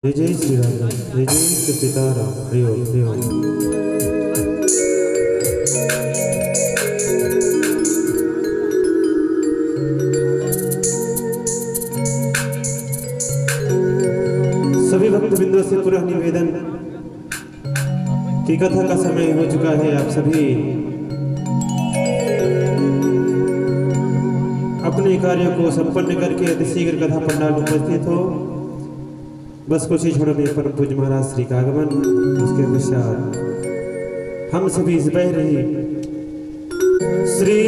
जय जय श्री राम, जय जय श्री सीताराम। हरि ओम हरि ओम। सभी भक्तबिंदों से पूरा निवेदन कि कथा का समय हो चुका है। आप सभी अपने कार्यों को संपन्न करके अतिशीघ्र कथा पंडाल में उपस्थित हो। बस कुछ ही क्षणों में परम पूज्य महाराज श्री का आगमन, उसके पश्चात हम सभी इस बह रही श्री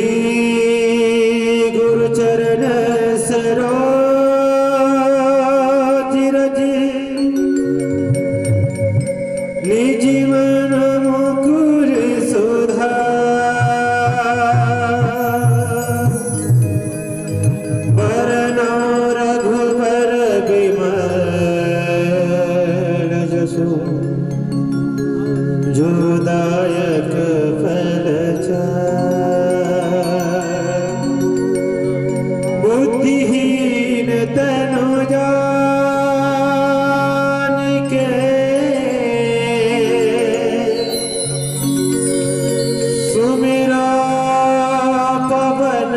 गुरु चरण सरोज रज निज मन मुकुर सुधा बरनौ रघुबर बिमल जो दायक फल बुद्धिहीन तनु जान के सुमिरा पवन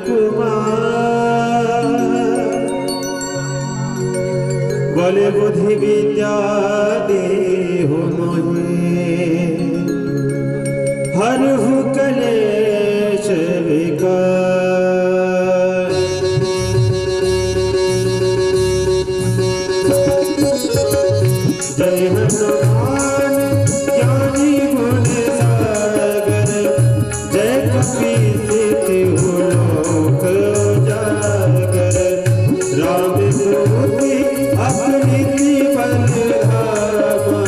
कुमार बल बुद्धि विद्या देहु मोहे हरहु कलेश विकार। जय हनुमान ज्ञानी गुण सागर जय कपीस लोक उजागर राम दूती अपनी बल धामा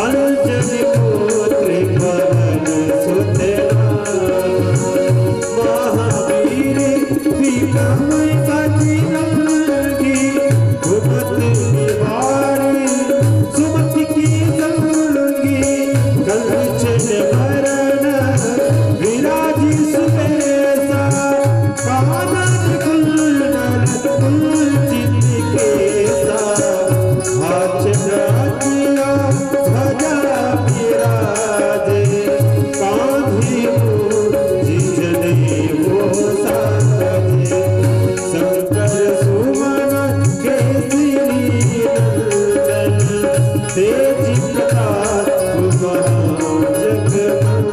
अंजनी पुत्र पवन सुत महावीर विक्रम बजरंगी सुमत निवारी सुमति की संगी कंचन भरण विराजी सुबेसा कानन कुंडल कुंचित केसा हाथ राजिया ध्वजा विराजे कांधी मूर्ति जनेऊ साजे शंकर सुमन केसरी नंदन तेज प्रताप जगवंदन।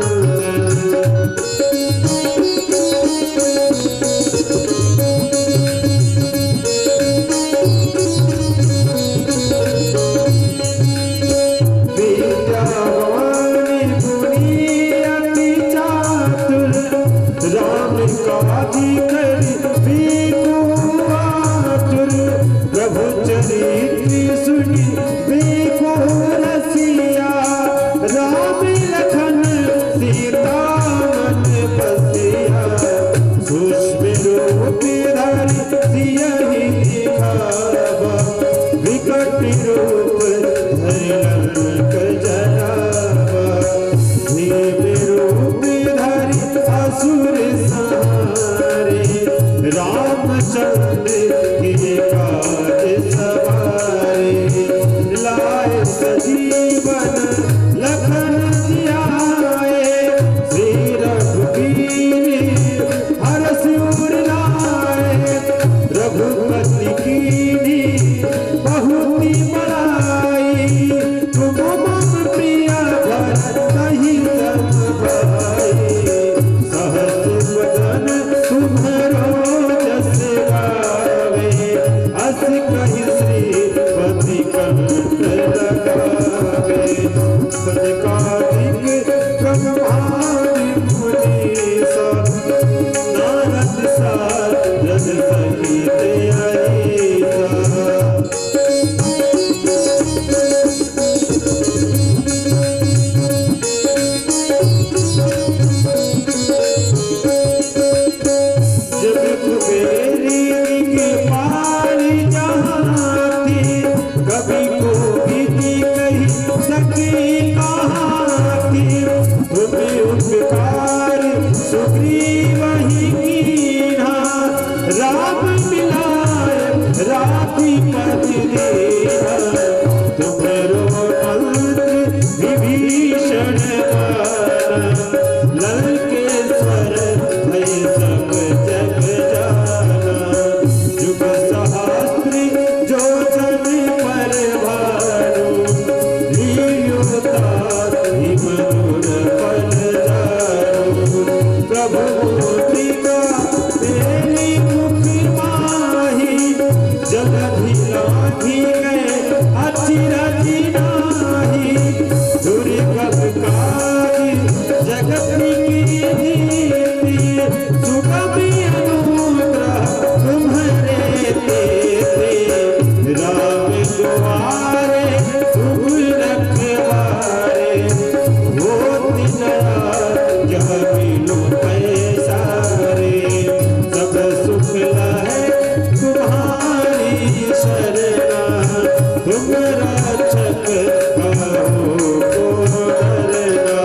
राम काजी करि बेको आतुर प्रभु चरित्र सुनि बेको रसिया राम लखन सीता मन बसिया सूक्ष्म रूप धरि सियहि दिखावा विकट रूप धरि लंक जरावा भीम रूप धरि असुर सहारे रामचंद्र के काज सवारे लाए सजीवन लखन जियाए श्री रघुवीर हरष उर लाए रघुपति कीन्ही बहुति बड़ाई तुम मम प्रिय भरतहि सम भाई सहस वदन तुम्हरो जस गावे अस कहि श्रीपति कंठ लगावे सनकादिक ब्रह्मादि मुनीसा नारद सारद सहित अहिसा। जब कुबेरी के पारी जहाँ थी कभी को भी कही सकी कहा रक्षक कहो को डरना।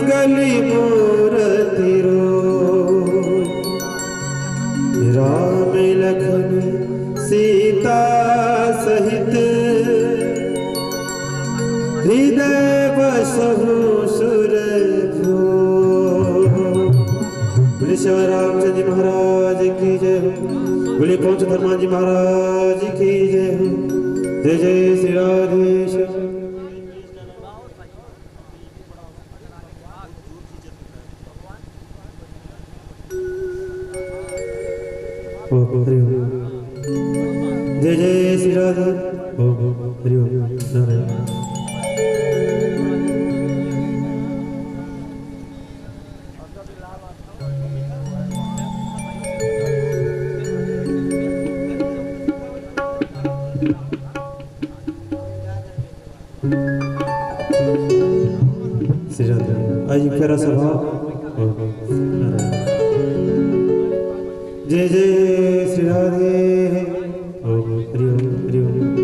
गली मूर्ति राम लखन सीता सहित हृदय बसहु सुर बोले श्री रामचंद्र जी महाराज की जय हो। बोले पहुंच धर्मा जी महाराज की जय हो। जय जय श्री राधेश्याम। जय जय श्री राधा। हरि ओम नारायण। श्री राधा आज फेरा सभा। जय जय श्री राधे। हरि ओम हरि ओम।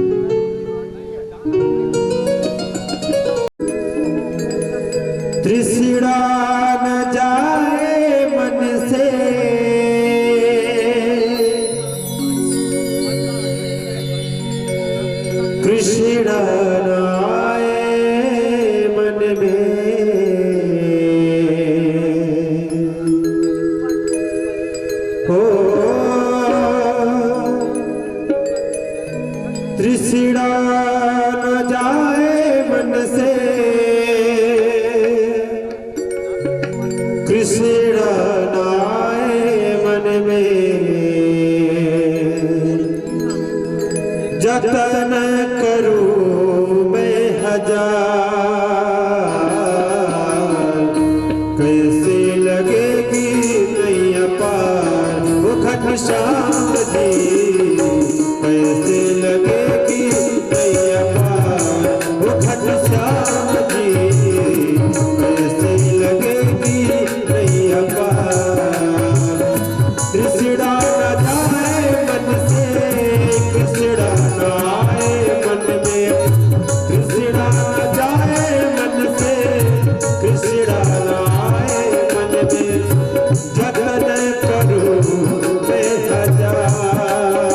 तृष्णा न जाए मन से कृष्णा न आए मन में कृष्ण नाए मन में जतन करूं मैं हजार कैसे लगेगी नैया पार वो घनश्याम जी कैसे लगेगी नैया पार वो घनश्याम जी कैसे लगेगी नैया पार कृष्णा न जाए मन से कृष्णा न आए मन में कृष्णा न जाए मन से कृष्णा न आए मन में जतन करूं मैं हजार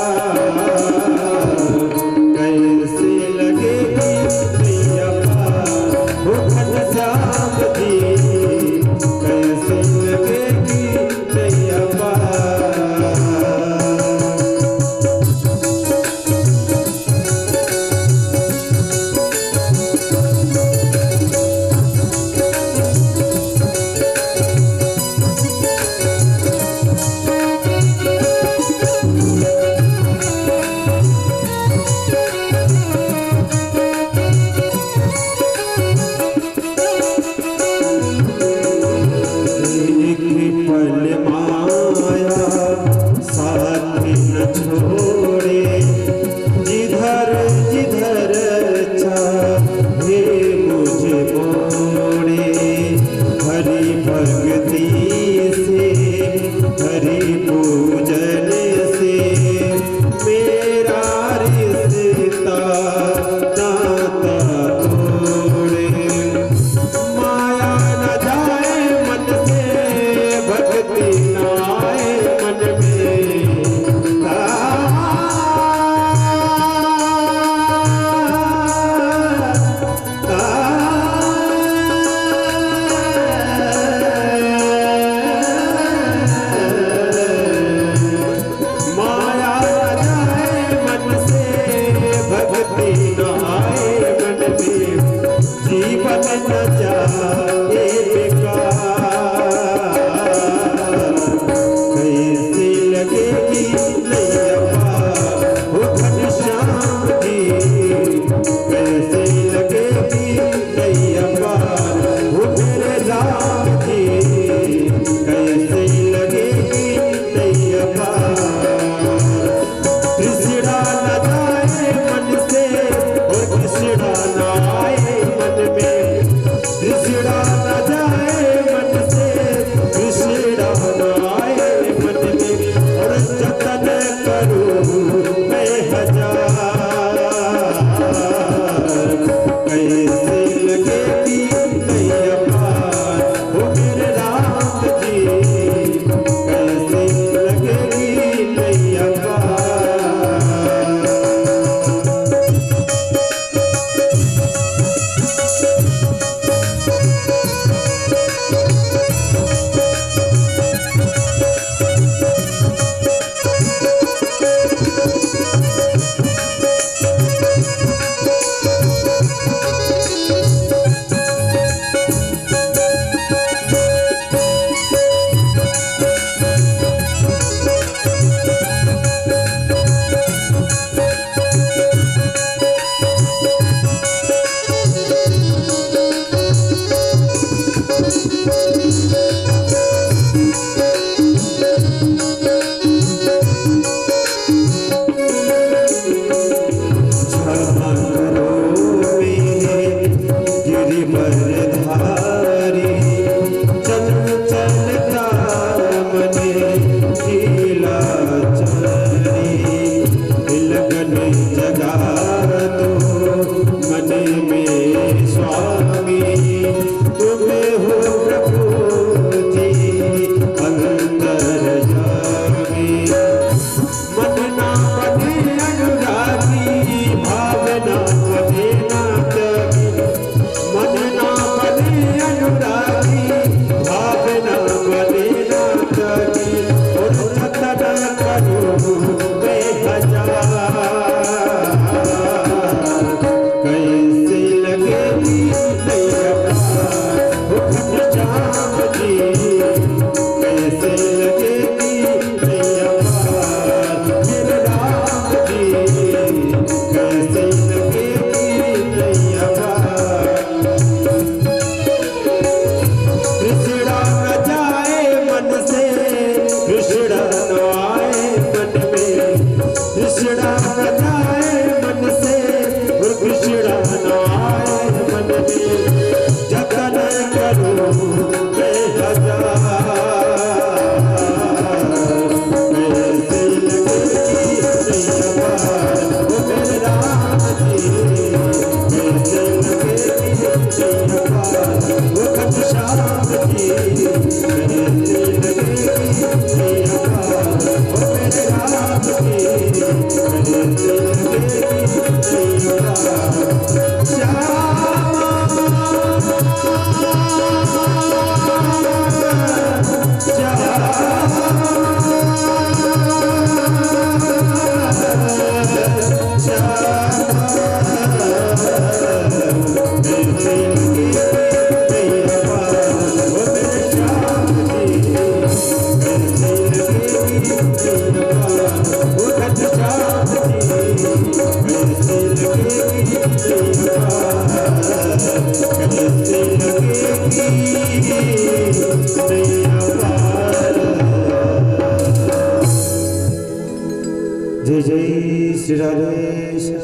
जय जय श्री राधे श्री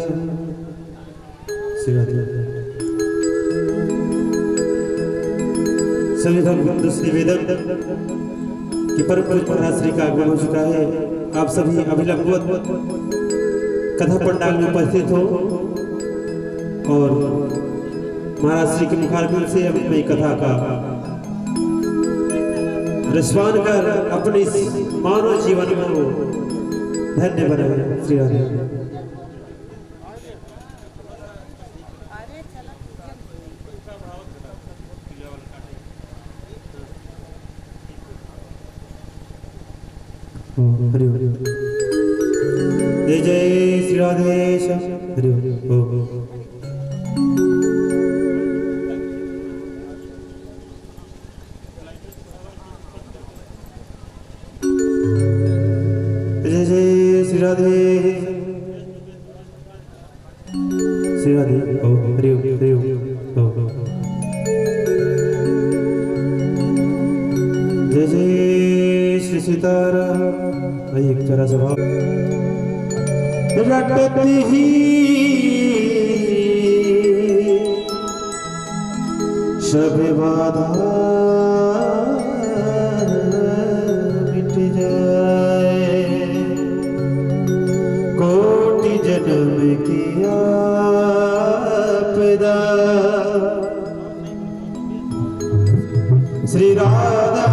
राधे। सभी भक्तों से निवेदन कि परम पूज्य महाराज श्री का आगमन हो चुका है। आप सभी अभिलंबवत कथा पंडाल में उपस्थित हो और महाराज श्री के मुखारबिंद से अपनी कथा का रसपान कर अपने मानव जीवन को धन्य बनाए। श्री राधे। हरि हरि जय जय श्री राधेश। हरि हरि। जय जय श्री राधे श्री राधे। ओ हरि हरि। जय जय श्री सीताराम। एक जरा स्वभाव रटती ही सब बाधा मिट जाए, कोटि जन्म की आपदा श्री राधा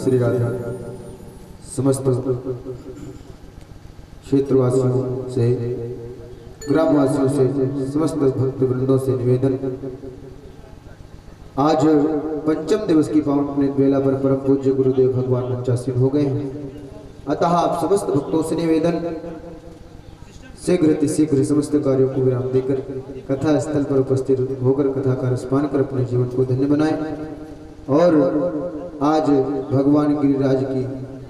श्री राधा समस्त क्षेत्रवासियों से, ग्रामवासियों से, समस्त भक्त वृंदों से निवेदन, आज पंचम दिवस की पावन बेला पर परम पूज्य गुरुदेव भगवान मंचासीन हो गए हैं। अतः आप समस्त भक्तों से निवेदन, शीघ्र समस्त कार्यों को विराम देकर कथा स्थल पर उपस्थित होकर कथा का रसपान कर अपने जीवन को धन्य बनाए। और आज भगवान गिरिराज की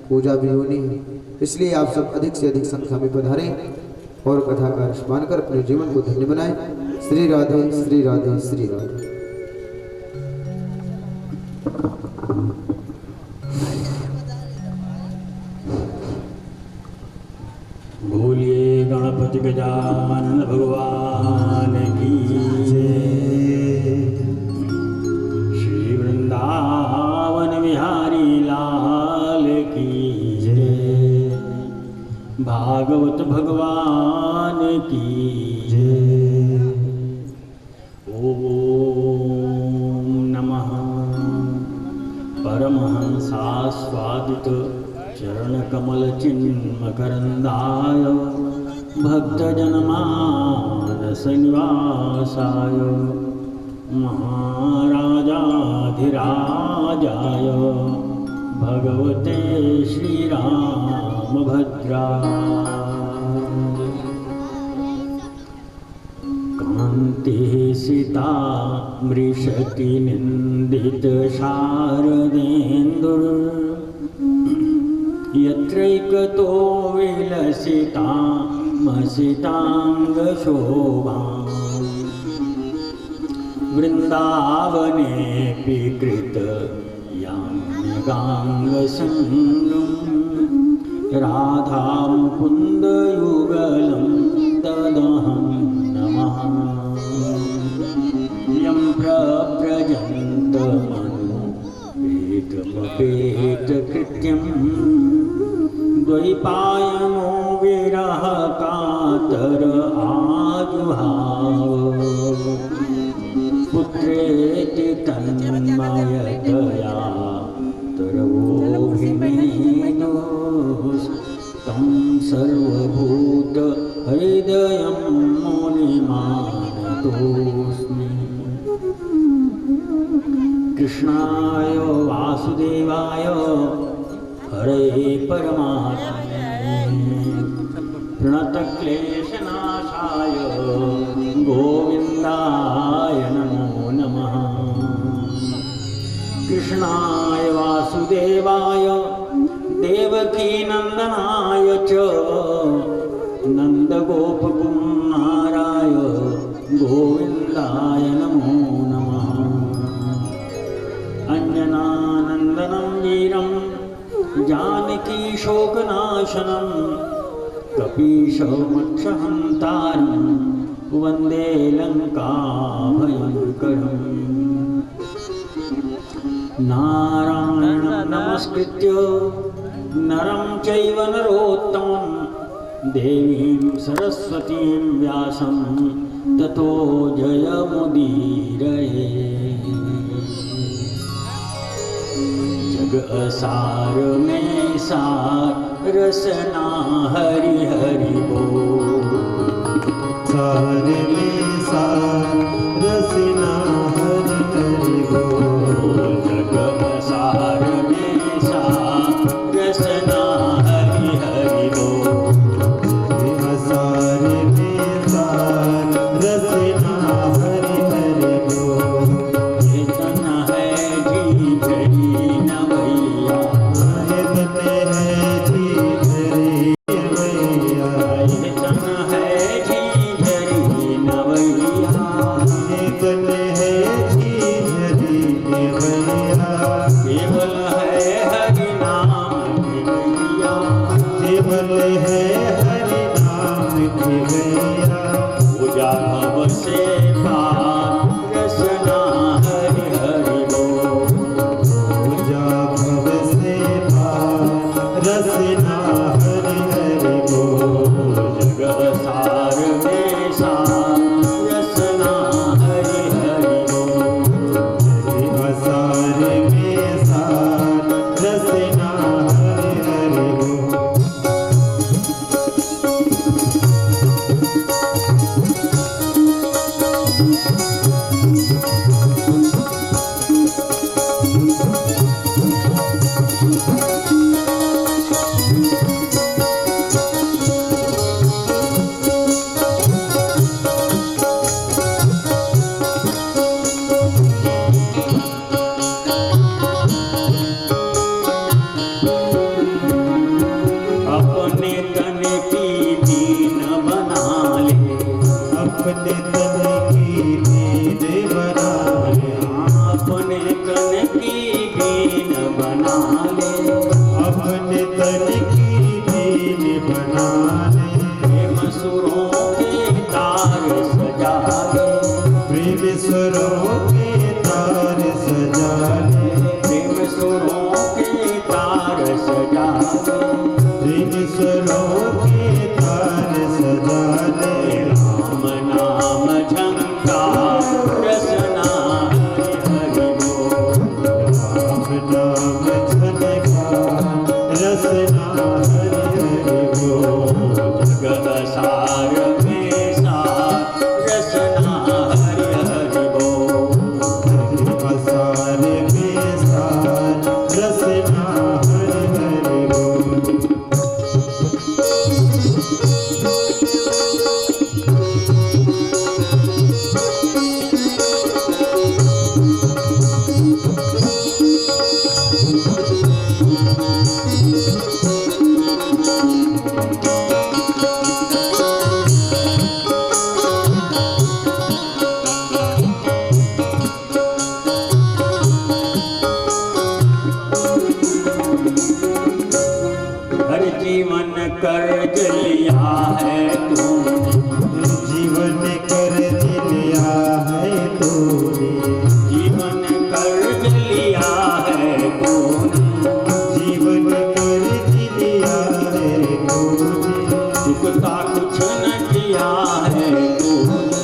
पूजा भी होनी है, इसलिए आप सब अधिक से अधिक संख्या में पधारें और कथा का रसपान कर अपने जीवन को धन्य बनाएं। श्री राधे श्री राधे श्री राधे। बोलिए गणपति गजानन भगवान की जय। श्री वृंदावन बिहारी लाल की जय। भागवत भगवान की जय। ओम नमः परमहंसास्वादित चरणकमल चिन्मकरन्दाय भक्तजनमानस निवासाय महाराजाधिराजाय भगवते श्रीरामभद्राय कान्तिः सीता मृषति निन्दित शारदेन्दुर् यत्रैकतो विलसितामसिताङ्गशोभा वृन्दावनेऽपि कृत याम्यगाङ्गसङ्गं राधा मुकुन्दयुगलं तदहं नमः। यं प्रव्रजन्तमनु पेतकृत्यं द्वैपायनो विरह कातर आजुहाव पुत्रेति तन्मयतया तरवोऽभिमेदोस्तं सर्वभूत हृदयं मुनिमानतोऽस्मि। कृष्णाय वासुदेवाय हरे परमात्मने प्रणतक्लेशनाशाय सुदर्शनं कपीशमक्षहन्तारं वन्दे लङ्काभयङ्करम् नारायणं नमस्कृत्य नरं चैव नरोत्तमं देवीं सरस्वतीं व्यासं ततो जयमुदीरये। जग असार में सार रसना हरि हरि बोल। सार में सार रसना हरि हरि बोल। जग असार में सार रसना हरि हरि बोल। सार में सार रसना हरि हरि बोल। चेतन है जी भरी नवैया। चेतन है जी भरी नवैया। चेतन है जी भरी नवैया। चेतन है जी भरी नवैया। केवल है हरि नाम की गैया। केवल है हरि नाम की गैया। पूजा भव से पार रसना हरि हरि बोल। पूजा भव से पार रसना हरि हरि बोल। जग सार में सार रसना हरि हरि बोल। सार में सार रसना हरि हरि बोल। अपने तन की दीन बना ले। अपने तन की दीन बना ले। अपने तन की दीन बना ले। अपने तन की दीन बना ले। प्रेम सुरों के तार सजा ले। प्रेम स्वरों के तार सजा ले। प्रेम सुरों के तार सजा ले। प्रेम स्वरों के तार सजा ले। राम नाम झंकार रसना हरि हरि बोल। राम नाम झनकार रसना हरि हरि बोल। जग सार में सार रसना हरि हरि बोल। सार में सार रसना हरि हरि बोल। हर जीवन कर्ज लिया है तूने। जीवन कर लिया है तूने। जीवन कर्ज लिया है तूने। जीवन कर लिया है तूने। चुकता कुछ न किया है तूने।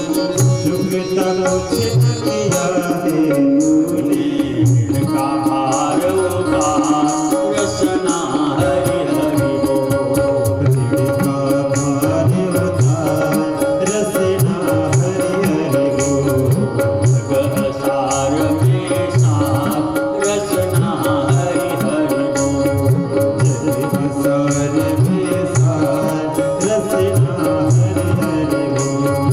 चुकता कुछ न किया है तूने। ऋण का भार उतार रसना हरि हरि बोल। ऋण का भार उतार रसना हरि हरि बोल। जग सार में सार रसना हरि हरि बोल। सार में सार रसना हरि हरि बोल।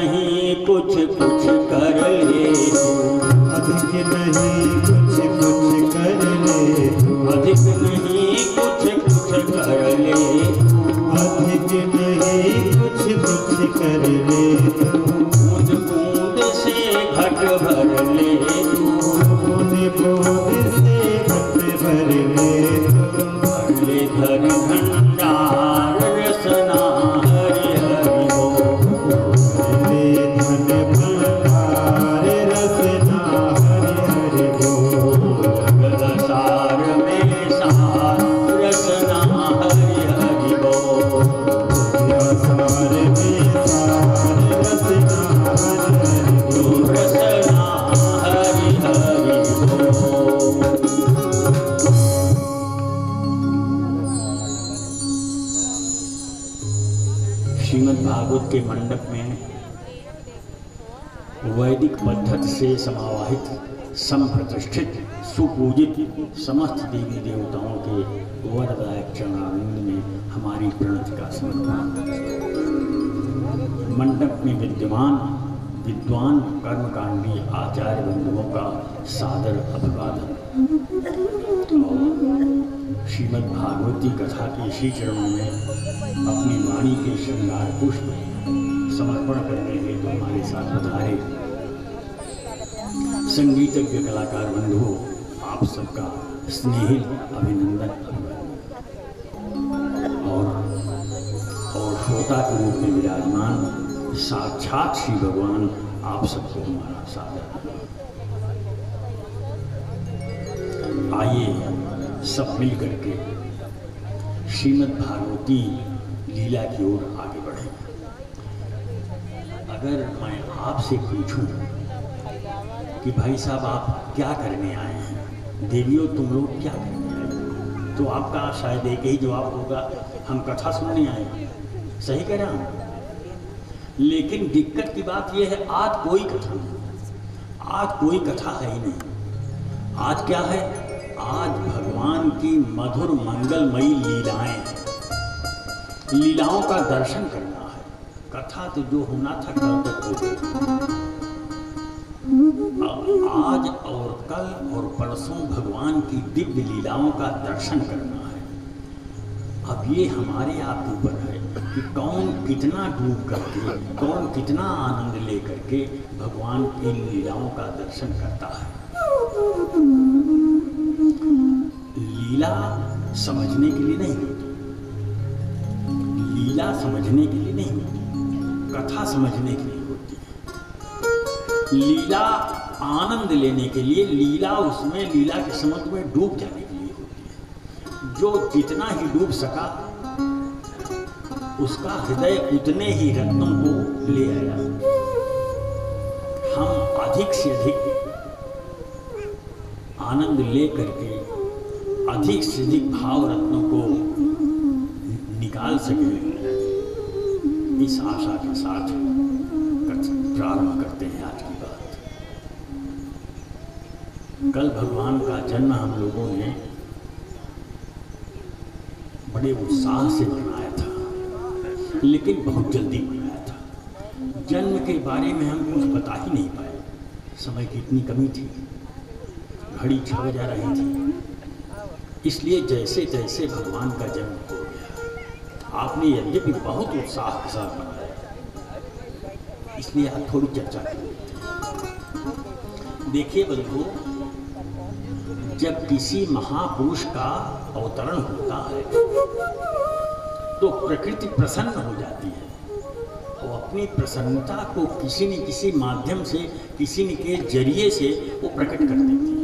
नहीं कुछ कुछ कर ले तू, अधिक नहीं कुछ कुछ कर ले तू, अधिक नहीं कुछ कुछ कर ले तू, अधिक नहीं कुछ कुछ कर ले तू, बूंद बूंद से घट भर ले तू, बूंद बूंद से घट भर ले तू, भर ले धर भंडार रसना हरि हरि बोल, ले धन भंडार रसना हरि हरि बोल, रसार में सार रसना हरि हरि बोल, सार में सार रसना हरि हरि बोल, रसना हरि हरि बोल। श्रीमद् भागवत के मंडप में वैदिक पद्धति से समावाहित संप्रतिष्ठित सुपूजित समस्त देवी देवताओं के वरदायक चरणारविंद में हमारी प्रणति का समर्पण। मंडप में विद्यमान विद्वान कर्मकांडी आचार्य बंधुओं का सादर अभिवादन और श्रीमद् भागवती कथा के श्री चरणों में अपनी वाणी के श्रृंगार पुष्प समर्पण करने हेतु हमारे साथ पधारे संगीतज्ञ कलाकार बंधुओं, आप सबका स्नेहिल अभिनंदन और श्रोता के रूप में विराजमान साक्षात श्री भगवान आप सबको हमारा सादर। आइए सब मिल करके श्रीमद् भागवती लीला की ओर आगे बढ़े। अगर मैं आपसे पूछूं कि भाई साहब आप क्या करने आए हैं, देवियों तुम लोग क्या करने आए, तो आपका शायद एक ही जवाब होगा, हम कथा सुनने आए हैं। सही कह रहा हूं, लेकिन दिक्कत की बात यह है आज कोई कथा नहीं, आज कोई कथा है ही नहीं। आज क्या है, आज भगवान की मधुर मंगलमयी लीलाएं, लीलाओं का दर्शन करना है। कथा तो जो होना था कल तक हो गई, आज और कल और परसों भगवान की दिव्य लीलाओं का दर्शन करना है। अब ये हमारे आप ऊपर है कि कौन कितना डूब करके, कौन कितना आनंद ले करके भगवान की लीलाओं का दर्शन करता है। लीला समझने के लिए नहीं होती, लीला समझने के लिए नहीं होती, कथा समझने के लिए होती है। लीला आनंद लेने के लिए, लीला उसमें लीला के समुद्र में डूब जाने के लिए होती है। जो जितना ही डूब सका उसका हृदय उतने ही रत्नों को ले आया। हम अधिक से अधिक आनंद ले करके अधिक से अधिक भाव रत्नों को निकाल सके, इस आशा के साथ प्रारंभ करते हैं आज की बात। कल भगवान का जन्म हम लोगों ने बड़े उत्साह से मनाया था, लेकिन बहुत जल्दी मनाया था। जन्म के बारे में हम कुछ बता ही नहीं पाए, समय की इतनी कमी थी, घड़ी 6 बजा रही थी। इसलिए जैसे तैसे भगवान का जन्म हो गया। आपने यद्यपि बहुत उत्साह के साथ मनाया, इसलिए आप थोड़ी चर्चा करें। देखिए बंधुओं, जब किसी महापुरुष का अवतरण होता है तो प्रकृति प्रसन्न हो जाती है और अपनी प्रसन्नता को किसी न किसी माध्यम से, किसी न के जरिए से वो प्रकट कर देती है।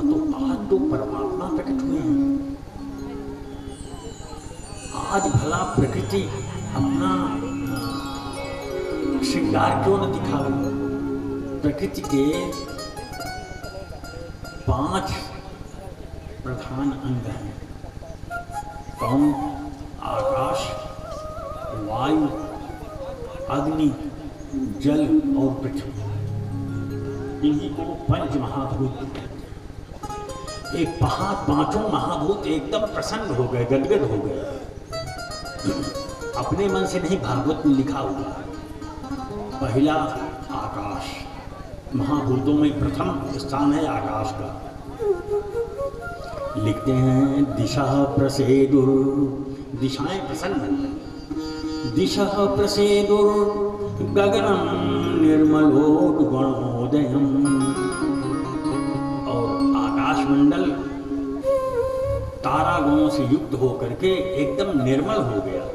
तो आज तो परमात्मा प्रकट हुए हैं। आज भला प्रकृति अपना श्रृंगार क्यों न दिखावे। प्रकृति के 5 प्रधान अंग हैं। कौन? आकाश, वायु, अग्नि, जल और पृथ्वी। इन्हीं को पंच महाभूत कहते हैं। एक पांचों महाभूत एकदम प्रसन्न हो गए, गदगद हो गए। अपने मन से नहीं, भागवत में लिखा हुआ है। पहला आकाश, महाभूतों में प्रथम स्थान है आकाश का। लिखते हैं दिशा प्रसेदुर, दिशाएं प्रसन्न, दिशा प्रसेदुर गगनम निर्मलोद्गणोदयम, और आकाशमंडल तारागणों से युक्त होकर के एकदम निर्मल हो गया।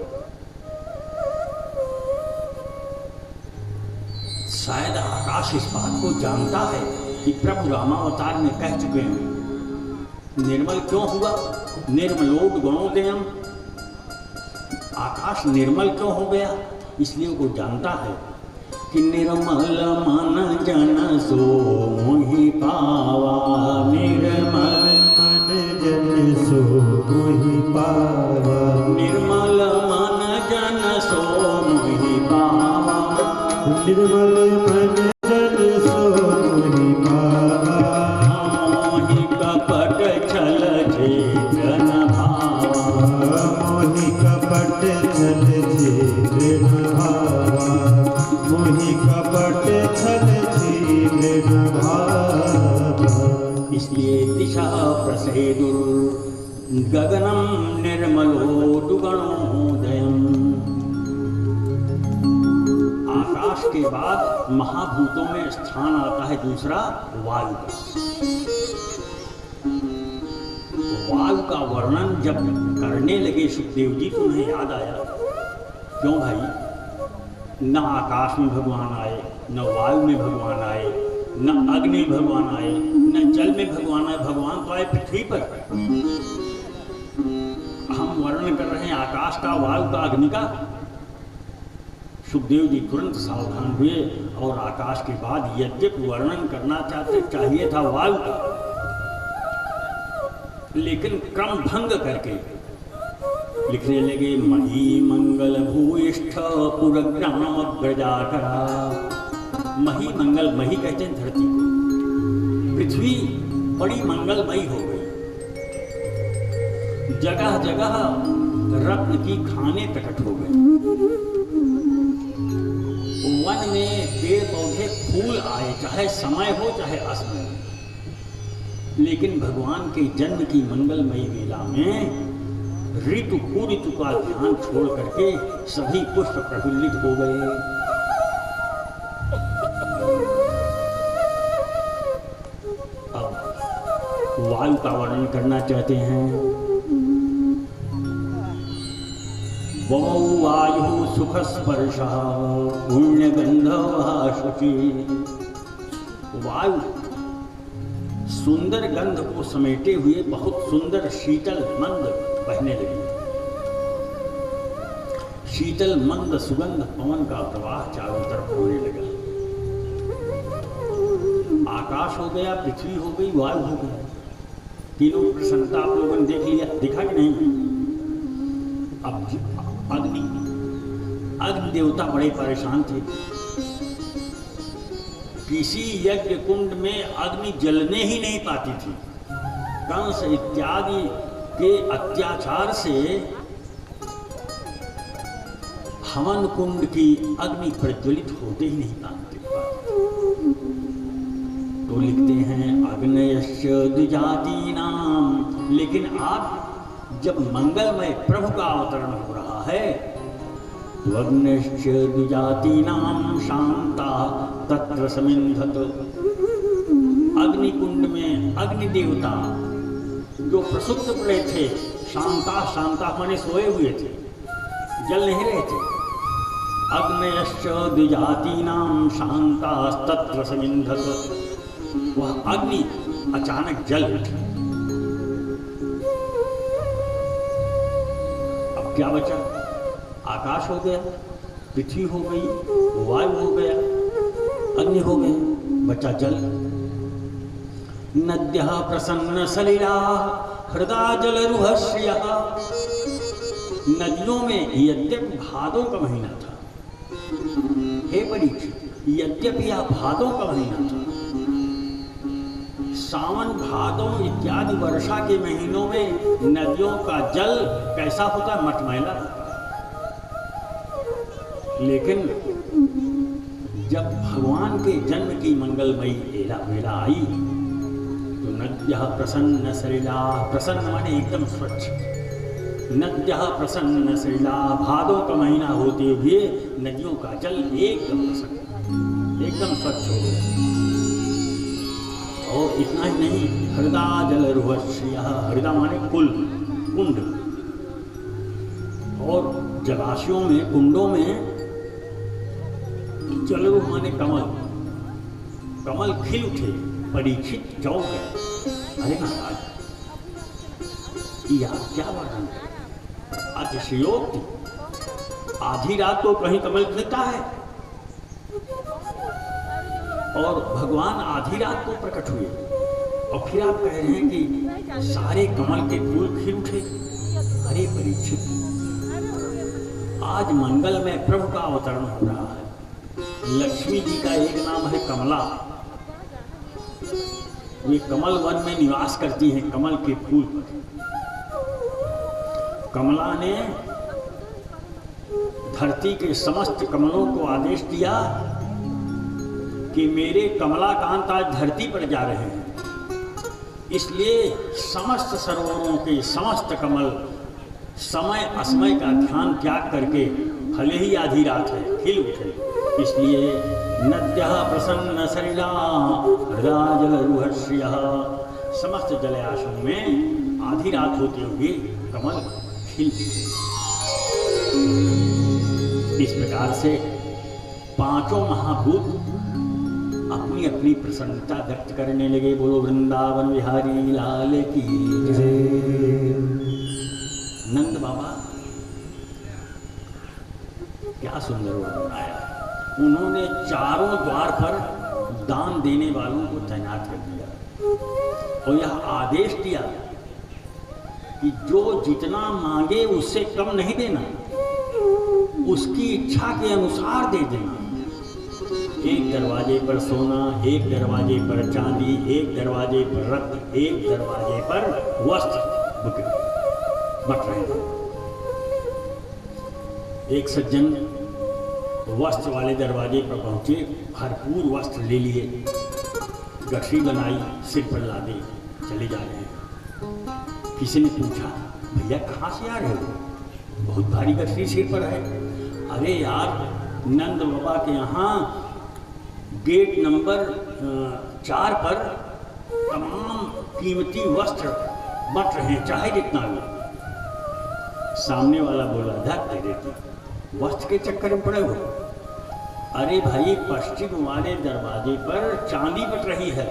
शायद आकाश इस बात को जानता है कि प्रभु रामावतार में कह चुके हैं। निर्मल क्यों हुआ? निर्मलोद्गणोदयम, आकाश निर्मल क्यों हो गया? इसलिए वो जानता है कि निर्मल मन जन सो मोहि पावा, निर्मल मन जन सो मोहि पावा, निर्मल मन जन सो मोहि पावा, निर्मल मन जन सो मोहि पावा, मोहि कपट छल छेदन भावा, मोहि कपट छल छेदन भावा, मोहि कपट छल छेदन भावा। इसलिए दिशा प्रसेदुर गगनम निर्मलोद्गणोदयम। आकाश के बाद महाभूतों में स्थान आता है दूसरा वायु का। वायु का वर्णन जब करने लगे सुखदेव जी तो उन्हें याद आया, क्यों भाई, न आकाश में भगवान आए, न वायु में भगवान आए, न अग्नि में भगवान आए, न जल में भगवान आए, भगवान तो आए पृथ्वी पर। हम वर्णन कर रहे हैं आकाश का, वायु का, अग्नि का। सुखदेव जी तुरंत सावधान हुए और आकाश के बाद यद्यपि वर्णन करना चाहिए था वायु का, लेकिन क्रम भंग करके लिखने लगे मही मंगल भूयिष्ठ पुरग्राम प्रजाकरा। मही मंगल, मही कहते हैं धरती को। पृथ्वी बड़ी मंगलमयी हो गई, जगह जगह रत्न की खाने प्रकट हो गए, वन में पेड़ पौधे फूल आए, चाहे समय हो चाहे असमय। लेकिन भगवान के जन्म की मंगलमयी वेला में ऋतु कुऋतु का ध्यान छोड़ करके सभी पुष्प प्रफुल्लित हो गए। अब वायु का वर्णन करना चाहते हैं। वौ वायु सुख स्पर्श पुण्य गंध शुचि। वायु सुंदर गंध को समेटे हुए बहुत सुंदर शीतल मंद बहने लगी। शीतल मंद सुगंध पवन का प्रवाह चारों तरफ होने लगा। आकाश हो गया, पृथ्वी हो गई, वायु हो गया। तीनों प्रसन्नता आप लोगों ने देख लिया, दिखा कि नहीं? अब अग्नि देवता बड़े परेशान थे। किसी यज्ञ कुंड में अग्नि जलने ही नहीं पाती थी। कंस इत्यादि के अत्याचार से हवन कुंड की अग्नि प्रज्वलित होते ही नहीं पाती। तो लिखते हैं अग्नयश्च द्विजातीनाम। लेकिन आप जब मंगलमय प्रभु का अवतरण हो रहा है, अग्नश्च द्विजातीनाम शांता तत्र समिन्धत। अग्नि कुंड में अग्नि देवता जो प्रसुप्त पड़े थे, शांता, शांता माने सोए हुए थे, जल नहीं रहे थे। अग्नयश्च द्विजातीनाम शांता तत्र समिन्धत। वह अग्नि अचानक जल उठी। अब क्या बचा? आकाश हो गया, पृथ्वी हो गई, वायु हो गया, अग्नि हो गया, बचा जल। नद्यः प्रसन्न सलिला हृदा जल रुहस्यः। नदियों में यद्यपि भादों का महीना था, हे परीक्षित, यद्यपि यह भादों का महीना था, सावन भादों इत्यादि वर्षा के महीनों में नदियों का जल कैसा होता है? मटमैला होता है। लेकिन जब भगवान के जन्म की मंगलमयी वेला आई तो नद्यः प्रसन्न सलिला, प्रसन्न माने एकदम स्वच्छ, नद्यः प्रसन्न सलिला, भादों का महीना होते हुए नदियों का जल एकदम प्रसन्न, एकदम स्वच्छ हो गया। और इतना ही नहीं, हृदा जल रुहश्रियः, हृदा माने कुल, कुंड, और जलाशयों में, कुंडों में जलरुह माने कमल, कमल खिल उठे, परीक्षित चौंक गए। अरे महाराज, यह क्या वर्णन है, अतिशयोक्ति, आधी रात को कहीं कमल खिलता है और भगवान आधी रात को प्रकट हुए, और फिर आप कह रहे हैं कि सारे कमल के फूल खिल उठे। अरे परीक्षित, आज मंगल में प्रभु का अवतरण हो रहा है। लक्ष्मी जी का एक नाम है कमला, वे कमल वन में निवास करती हैं, कमल के फूल पर। कमला ने धरती के समस्त कमलों को आदेश दिया कि मेरे कमलाकांत आज धरती पर जा रहे हैं, इसलिए समस्त सरोवरों के समस्त कमल समय असमय का ध्यान त्याग करके, भले ही आधी रात है, खिल उठे। इसलिए नद्यः प्रसन्न सलिला, हृदा जल रुहश्रियः, समस्त जलाशयों में आधी रात होते हुए कमल खिल। इस प्रकार से पांचों महाभूत अपनी अपनी प्रसन्नता व्यक्त करने लगे। बोलो वृंदावन बिहारी लाल की जय। नंद बाबा क्या सुंदर वर्णन आया। उन्होंने चारों द्वार पर दान देने वालों को तैनात कर दिया और यह आदेश दिया कि जो जितना मांगे उससे कम नहीं देना, उसकी इच्छा के अनुसार दे देना। एक दरवाजे पर सोना, एक दरवाजे पर चांदी, एक दरवाजे पर रत्न, एक दरवाजे पर वस्त्र बट रहे थे। एक सज्जन वस्त्र वाले दरवाजे पर पहुंचे, भरपूर वस्त्र ले लिए, गठरी बनाई, सिर पर लादे, चले जा रहे हैं। किसी ने पूछा, भैया कहाँ से आ रहे हो, बहुत भारी गठरी सिर पर है। अरे यार, नंद बाबा के यहाँ गेट नंबर 4 पर तमाम कीमती वस्त्र बट रहे हैं, चाहे जितना हो। सामने वाला बोला, धक दे देती, वस्त्र के चक्कर में पड़े हो। अरे भाई, पश्चिम वाले दरवाजे पर चांदी बट रही है।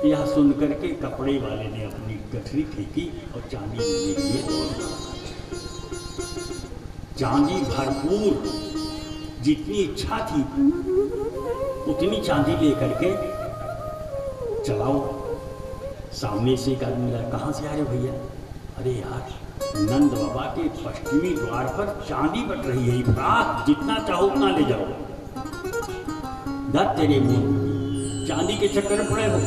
यह सुनकर के कपड़े वाले ने अपनी गठरी फेंकी और चांदी लेने के लिए दौड़ा। चांदी भरपूर, जितनी इच्छा थी उतनी चांदी लेकर के चलाओ। सामने से एक आदमी मिला, कहाँ से आ रहे भैया? अरे यार, नंद बाबा के पश्चिमी द्वार पर चांदी बट रही है, रात जितना चाहो उतना ले जाओ। धत तेरे मुंह, चांदी के चक्कर में पड़े हो।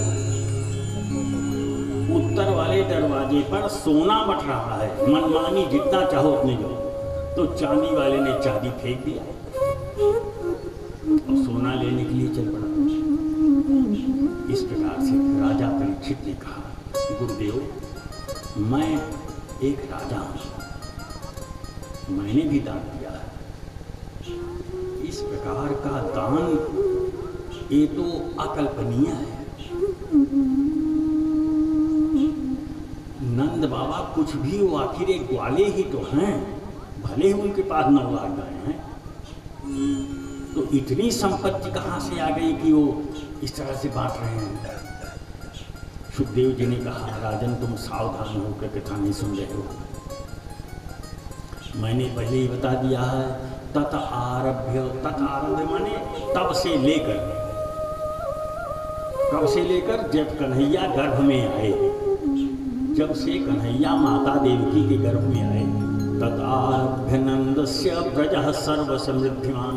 उत्तर वाले दरवाजे पर सोना बट रहा है, मनमानी जितना चाहो उतने जाओ। तो चांदी वाले ने चांदी फेंक दिया और सोना लेने के लिए चल पड़ा। इस प्रकार से राजा परीक्षित ने कहा, गुरुदेव, मैं एक राजा हूं, मैंने भी दान दिया है। इस प्रकार का दान ये तो अकल्पनीय है। नंद बाबा कुछ भी वो आखिर एक ग्वाले ही तो हैं, भले ही उनके पास 9 लाख गाय हैं, तो इतनी संपत्ति कहाँ से आ गई कि वो इस तरह से बांट रहे हैं। सुखदेव जी ने कहा, राजन तुम सावधान होकर कथा नहीं सुन रहे हो। मैंने पहले ही बता दिया है, तत आरभ्य माने तब से लेकर, कब से लेकर? जब कन्हैया गर्भ में आए, जब से कन्हैया माता देवकी के गर्भ में आए। तत आरभ्य नंदस्य ब्रजः सर्व समृद्धिमान,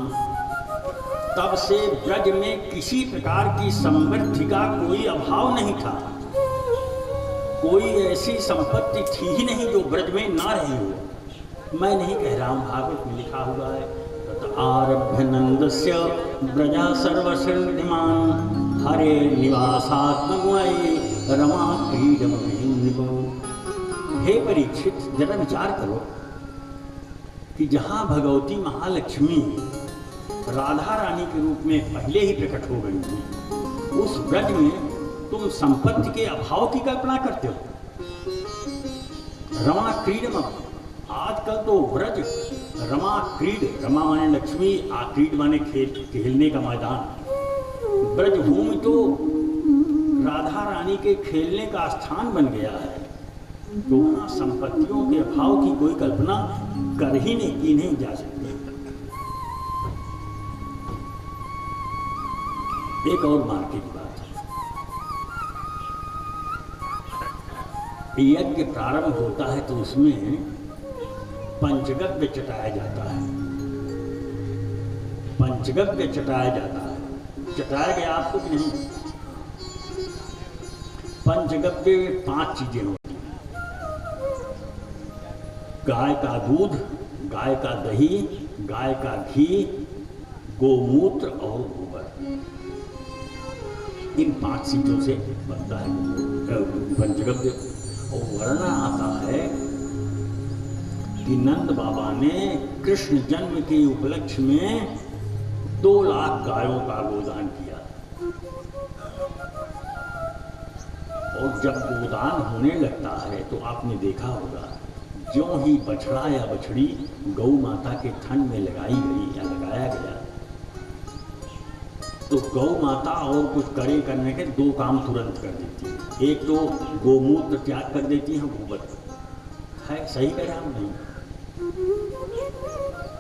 तब से ब्रज में किसी प्रकार की समृद्धि का कोई अभाव नहीं था। कोई ऐसी संपत्ति थी ही नहीं जो ब्रज में ना रही हो। मैं नहीं कह रहा हूँ, भागवत में लिखा हुआ है, आरभ्य नंदस्य ब्रजा सर्वसृद्धिमान हरे निवासात्मगुणै रमा क्रीडमो। हे परीक्षित, जरा विचार करो कि जहाँ भगवती महालक्ष्मी राधा रानी के रूप में पहले ही प्रकट हो गई थी, उस ब्रज में तुम संपत्ति के अभाव की कल्पना करते हो। रमा क्रीडम, आजकल तो ब्रज रमा क्रीड, रमा माने लक्ष्मी, क्रीड माने खेलने का मैदान। ब्रज भूमि तो राधा रानी के खेलने का स्थान बन गया है। तो वहाँ संपत्तियों के अभाव की कोई कल्पना कर ही नहीं जा सकती। एक और मार्के की बात है, यज्ञ प्रारंभ होता है तो उसमें पंचगव्य चटाया जाता है। पंचगव्य चटाया जाता है, चटाया गया आपको कि नहीं? पंचगव्य में 5 चीजें होती हैं, गाय का दूध, गाय का दही, गाय का घी, गोमूत्र और गोबर। इन 5 चीजों से बनता है पंचगव्य। और वर्णन आता है कि नंद बाबा ने कृष्ण जन्म के उपलक्ष्य में 2 लाख गायों का गोदान किया। और जब गोदान होने लगता है तो आपने देखा होगा, ज्यों ही बछड़ा या बछड़ी गौ माता के थन में लगाई गई या लगाया गया, तो गौ माता और कुछ करे करने के 2 काम तुरंत कर देती है। एक तो गोमूत्र त्याग कर देती है, गोबर है, सही कह रहा हूं नहीं?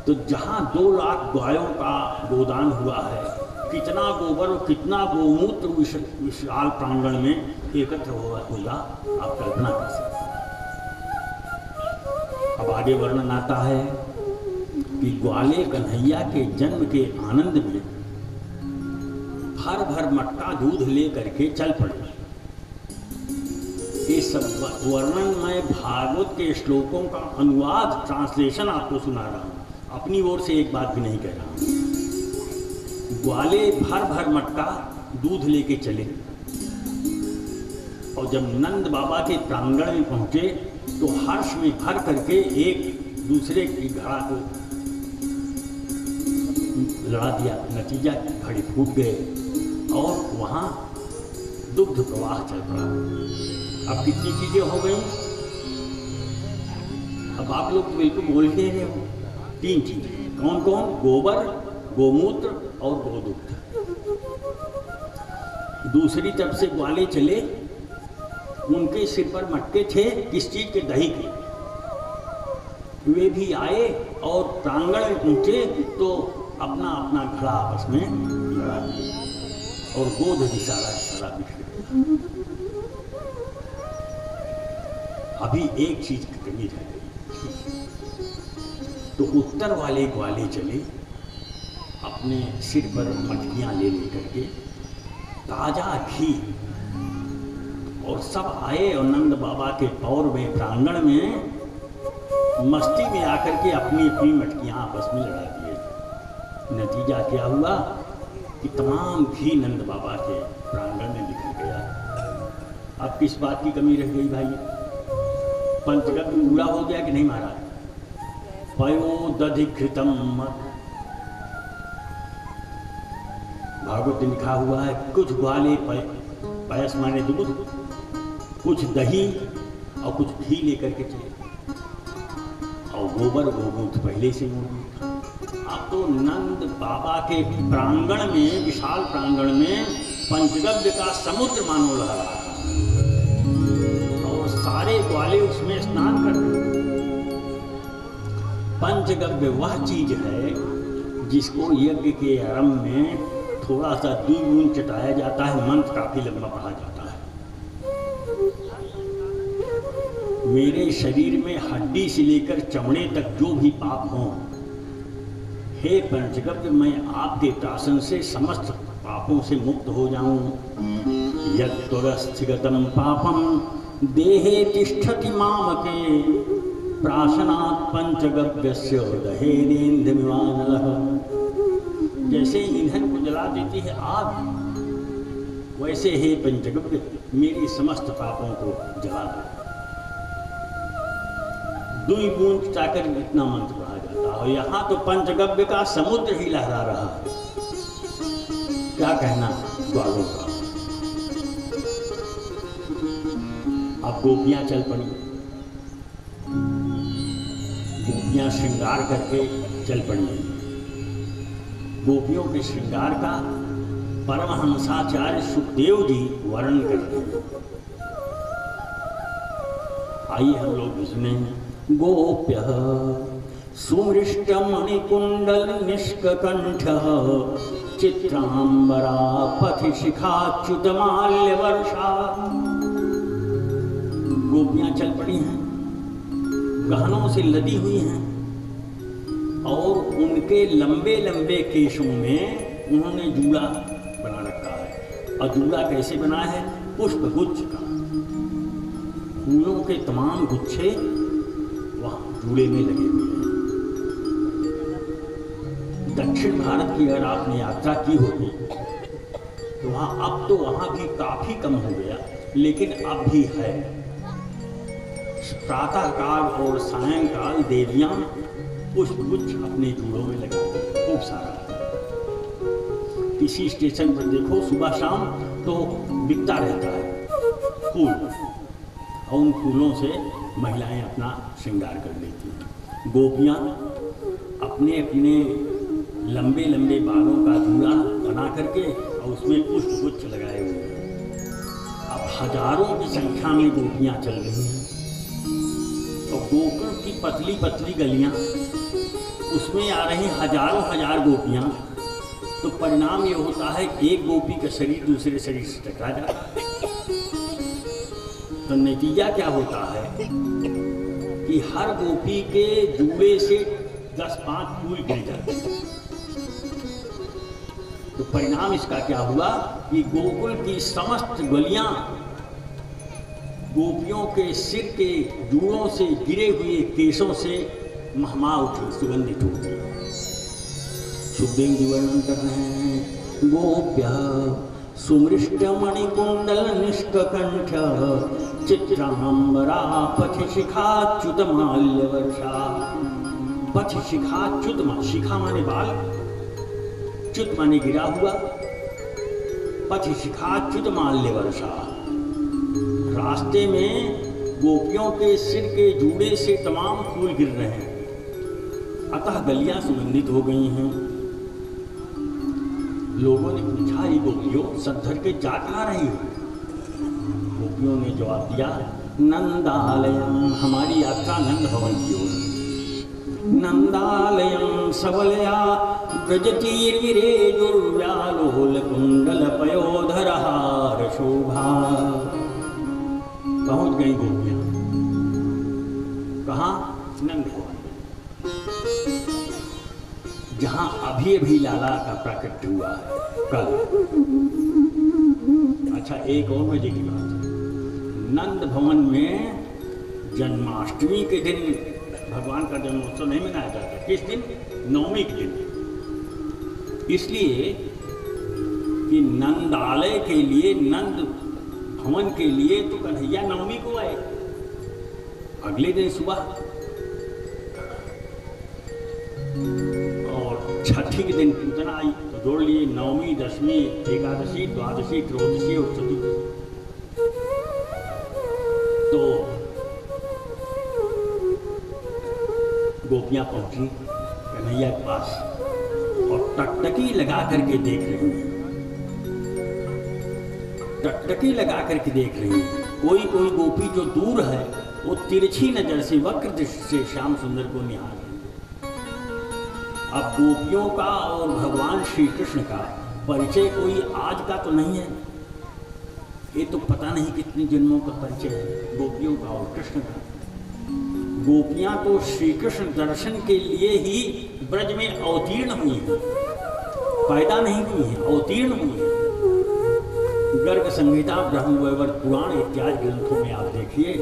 तो जहां 2 लाख गायों का गोदान हुआ है, कितना गोबर और कितना गोमूत्र विशाल प्रांगण में एकत्र होगा, आप कल्पना कर सकते। अब आगे वर्णन आता है कि ग्वाले कन्हैया के जन्म के आनंद में भर भर मटका दूध ले करके चल पड़े। ये सब वर्णन मैं भागवत के श्लोकों का अनुवाद, ट्रांसलेशन आपको सुना रहा हूं, अपनी ओर से एक बात भी नहीं कह रहा हूं। ग्वाले भर भर मटका दूध लेके चले और जब नंद बाबा के प्रांगण में पहुंचे तो हर्ष में भर करके एक दूसरे की घड़ा को लड़ा दिया। नतीजा घड़े फूट गए और वहां दुग्ध प्रवाह चल पड़ा। अब कितनी चीजें हो गई? अब आप लोग बिल्कुल बोल ही रहे हो। 3 चीजें, कौन कौन? गोबर, गोमूत्र और गोदुग्ध। दूसरी तरफ से ग्वाले चले, उनके सिर पर मटके थे, किस चीज के? दही के। वे भी आए और प्रांगण में पहुंचे तो अपना अपना घड़ा आपस में लड़ा दिया और गोद भी सारा बिखर गया। अभी एक चीज की कमी रह गई। तो उत्तर वाले ग्वाले चले, अपने सिर पर मटकियां ले लेकर के ताजा घी, और सब आए और नंद बाबा के पौर में प्रांगण में मस्ती में आकर के अपनी अपनी मटकियां आपस में लड़ा दिए। नतीजा क्या हुआ कि तमाम घी नंद बाबा के प्रांगण में बिखर गया। अब किस बात की कमी रह गई भाई? पंचगव्य पूरा हो गया कि नहीं महाराज? पयोदधिकृतम, भागवत में लिखा हुआ है, कुछ ग्वाले पयस माने दूध, कुछ दही और कुछ घी लेकर के चले, और गोबर गोमूत्र पहले से मौजूद था। अब तो नंद बाबा के प्रांगण में, विशाल प्रांगण में पंचगव्य का समुद्र मानो लगा रहा था और सारे ग्वाले उसमें स्नान कर रहे। पंचगव्य वह चीज है जिसको यज्ञ के आरंभ में थोड़ा सा दूध चटाया जाता है, मंत्र काफी लंबा पढ़ा जाता है। मेरे शरीर में हड्डी से लेकर चमड़े तक जो भी पाप हों, हे पंचगव्य, मैं आपके प्राशन से समस्त पापों से मुक्त हो जाऊं। यत्त्वरस्थिगतं पापम देहे तिष्ठति मामके प्राशनात् पंचगव्यस्य दहेनेन्द्रमिवानलः। जैसे ईंधन को जला देती है आग, वैसे हे पंचगव्य मेरी समस्त पापों को जला दो। दुई बूंद चाकर इतना मंत्र पढ़ा जाता है। यहाँ तो पंचगव्य का समुद्र ही लहरा रहा है। क्या कहना ग्वालों का। अब गोपियां चल पड़ी। गोपियां श्रृंगार करके चल पड़ी। गोपियों के श्रृंगार का परमहंसाचार्य सुखदेव जी वर्णन करते हैं। आइए हम लोग सुने। गोप्य सुमृष्टमणिकुंडल निष्ककंठः चित्रांबरा पथिशिखाच्युतमाल्यवर्षा। गोपियां चल पड़ी हैं, गहनों से लदी हुई हैं और उनके लंबे लंबे केशों में उन्होंने जूड़ा बना रखा है। और जूड़ा कैसे बना है? पुष्प गुच्छ का। फूलों के तमाम गुच्छे वहां जूड़े में लगे हुए हैं। दक्षिण भारत की अगर आपने यात्रा की होगी तो वहां, अब तो वहां भी काफी कम हो गया, लेकिन अब भी है। प्रातःकाल और सायंकाल देवियां पुष्पगुच्छ अपने जूड़ों में लगाती हैं, खूब सारा। किसी स्टेशन पर देखो सुबह शाम तो बिकता रहता है फूल, और उन फूलों से महिलाएं अपना श्रृंगार कर लेती हैं। गोपियां अपने अपने लंबे लंबे बालों का जूड़ा बना करके और उसमें पुष्पगुच्छ लगाए हुए हैं। अब हजारों की संख्या में गोपियां चल रही हैं। तो गोकुल की पतली पतली गलियां, उसमें आ रही हजारों हजार गोपियां। तो परिणाम ये होता है कि एक गोपी का शरीर दूसरे शरीर से टकरा जाता है। तो नतीजा क्या होता है कि हर गोपी के जूड़े से 10-5 फूल गिर जाते हैं। तो परिणाम इसका क्या हुआ कि गोकुल की समस्त गलियां गोपियों के सिर के जूड़ों से गिरे हुए केशों से महमा उठी, सुगंधित उठी। सुखदेव जी वर्णन कर रहे हैं। गोप्य सुमृष्टमणिकुंडल निष्ककंठ चित्रांबरा पथिशिखाच्युतमाल्यवर्षा। पथिशिखाच्युत, शिखा माने बाल, च्युत माने गिरा हुआ, पथिशिखाच्युतमाल्यवर्षा। रास्ते में गोपियों के सिर के जूड़े से तमाम फूल गिर रहे हैं, अतः गलियां सुगंधित हो गई हैं। लोगों ने पूछा, ये गोपियों सद्धर के जा कहाँ रही हो? गोपियों ने जवाब दिया, नंदालयम, हमारी यात्रा नंद भवन की ओर। नंदालयम सबलया ब्रजतीर्विरेजुर्व्यालोल कुंडल पयोधरहार शोभा। पहुंच गई गोपियां कहाँ? नंद भवन, जहां अभी अभी लाला का प्राकट्य हुआ है कल। अच्छा, एक और मजे की बात है। नंद भवन में जन्माष्टमी के दिन भगवान का जन्मोत्सव नहीं मनाया जाता। किस दिन? नवमी के दिन। इसलिए कि नंदालय के लिए, नंद भवन के लिए तो कन्हैया नवमी को आए, अगले दिन सुबह। और छठी के दिन पूतना आई, तो जोड़ लिए नवमी, दशमी, एकादशी, द्वादशी, त्रयोदशी और चतुर्दशी। तो गोपियां पहुंची कन्हैया के पास और टकटकी लगा करके देख रही हैं। टकटकी लगा करके देख रही हैं। कोई कोई गोपी जो दूर है वो तिरछी नजर से, वक्र दृष्टि से श्याम सुंदर को निहार रही है। अब गोपियों का और भगवान श्री कृष्ण का परिचय कोई आज का तो नहीं है, ये तो पता नहीं कितने जन्मों का परिचय है गोपियों का और कृष्ण का। गोपियां तो श्री कृष्ण दर्शन के लिए ही ब्रज में अवतीर्ण हुई हैं, पैदा नहीं हुई हैं, अवतीर्ण हुई हैं। गर्ग संहिता, ब्रह्मवैवर्त पुराण इत्यादि ग्रंथों में आप देखिए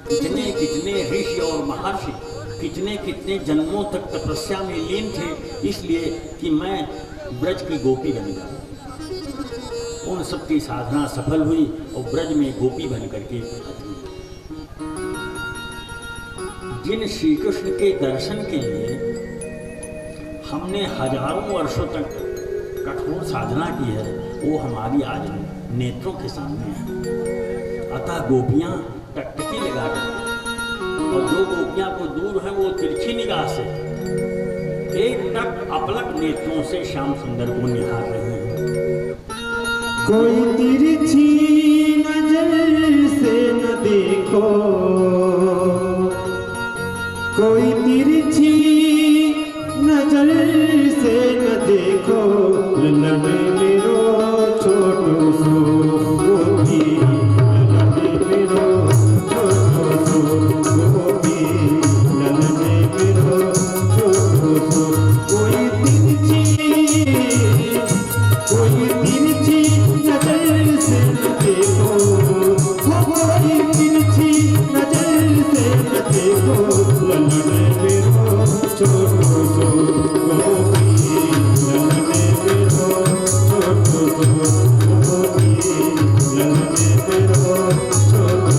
कितने कितने ऋषि और महर्षि कितने कितने जन्मों तक तपस्या में लीन थे, इसलिए कि मैं ब्रज की गोपी बन गया। उन सबकी साधना सफल हुई और ब्रज में गोपी बन करके जिन श्री कृष्ण के दर्शन के लिए हमने हजारों वर्षों तक कठोर साधना की है, वो हमारी आज नेत्रों के सामने है। अतः गोपियां टकटकी लगा करके, और जो गोपियां को दूर है वो तिरछी निगाह से एक टक अपलक नेत्रों से श्याम सुंदर को निहार रहे हैं। कोई तिरछी नजर से न देखो, कोई तिरछी नजर से न देखो, ललन मेरो छोटू सो गोपी, ललन मेरो छोटू सो गोपी, ललन मेरो छोटू सो। कोई तिरछी नजर से न देखो, कोई तिरछी नजर से न देखो, ललन मेरो छोटू सो गोपी, ललन मेरो छोटू सो गोपी, ललन मेरो छोटू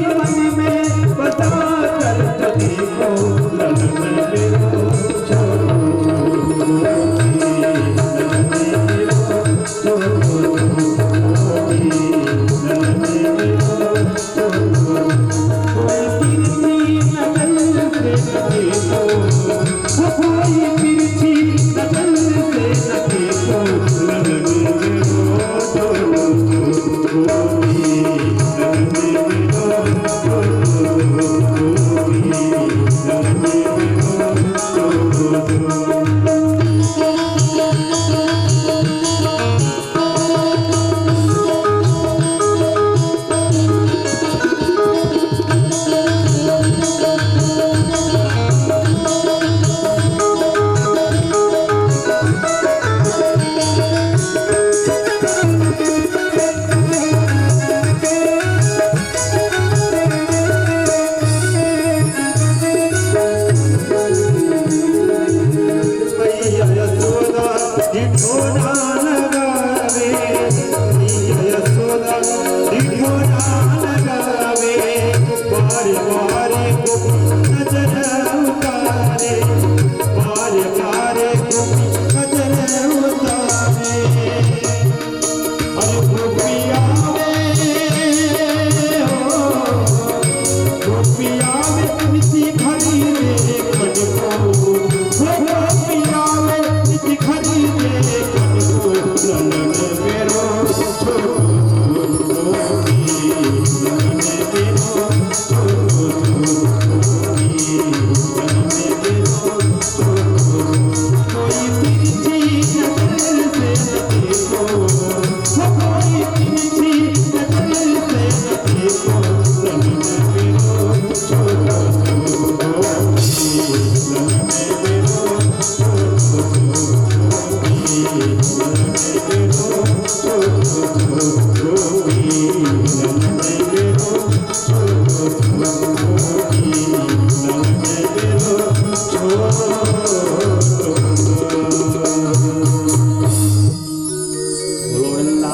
मन में बता कर देखो। बार बार नजर उतारे, बार बार नजर उतारे। अरे गोपिया गोपिया किसी घड़ी में कन को, गोपिया किसी घड़ी में कन को, ललन मेरो Oh